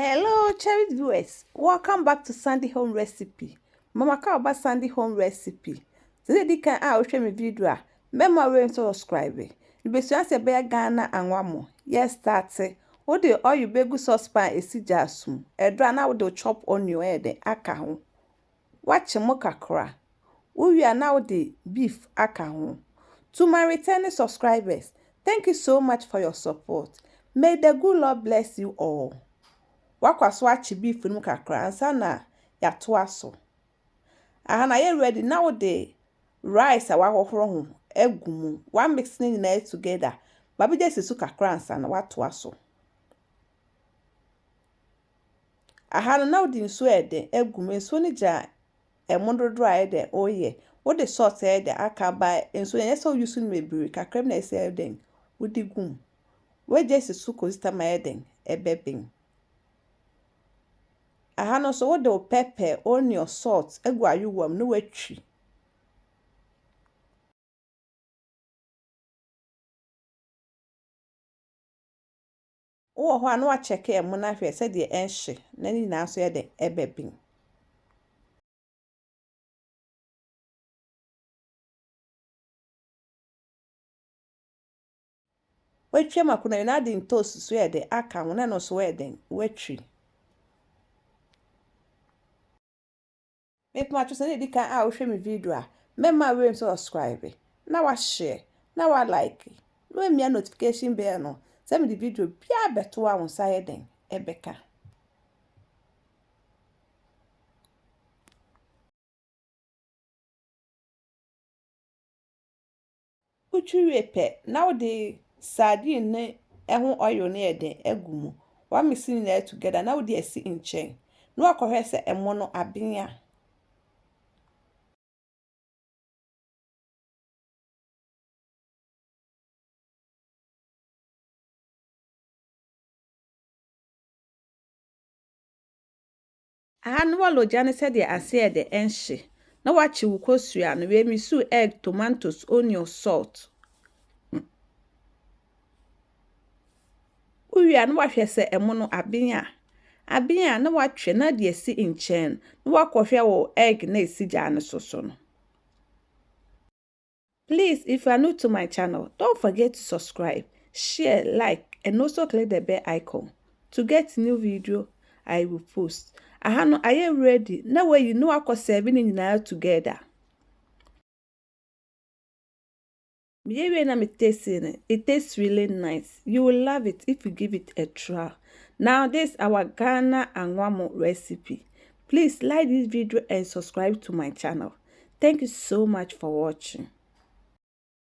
Hello, cherished viewers. Welcome back to Sandy Home Recipe. Mama Kaba Sandy Home Recipe. Today, you can watch my video. Remember to subscribe. You be sure to be Ghana Angwamo. Yes, that's it. What the oil begu saucepan is jasum. A drana with the chop on your head akaho. Watch mo kakra. We are now the beef akaho. To my returning subscribers, thank you so much for your support. May the good Lord bless you all. Wakwaso achi beef nu kakra ansa na yato aso. Aha na ye ready now the rice a wahohoro ho egumu. One mix ni na together. Babi just su kakra ansa na wato aso. Aha no now the nso ede egumu nso ni ja emondodro ede oye. What the salt ede akaba nso yen so use no mebiri kakra na ese eden. Wodi gum. We just su kozita ma eden ebebin. Aha no so wo pepper, onion, salt, egu ayuwam no watwi. Wo ho ano a check e mo na hwe se de enhye na ni na so ye de ebebin. Watwi makuna na de toast so ye de aka ho na no so ye de watwi. Me pma to se di kan a wo hwe me video a mema we so subscribe na wa share na wa like no emi notification bell no se me di video bia beto a wo sa ye den ebeka. Utwi pe na wo de sardine ne ehun oil ne eden egumu. One mixing it together na wo de esi nchen. No akohwe se emo no abenya. Aha no walo jane se de ase de enhye. Na wachi wo kosua no we misu egg, tomatoes, onion, salt. Uwia no wahwe se emo no abenya. Abenya na watwe na de esi nchen. Na wakohwe wo egg na esi jane so no. Please, if you are new to my channel, don't forget to subscribe, share, like, and also click the bell icon to get new video I will post. Ahano, are you ready? Now where you know I could 7 in together. It tastes really nice. You will love it if you give it a try. Now this is our Ghana Angwamo recipe. Please like this video and subscribe to my channel. Thank you so much for watching.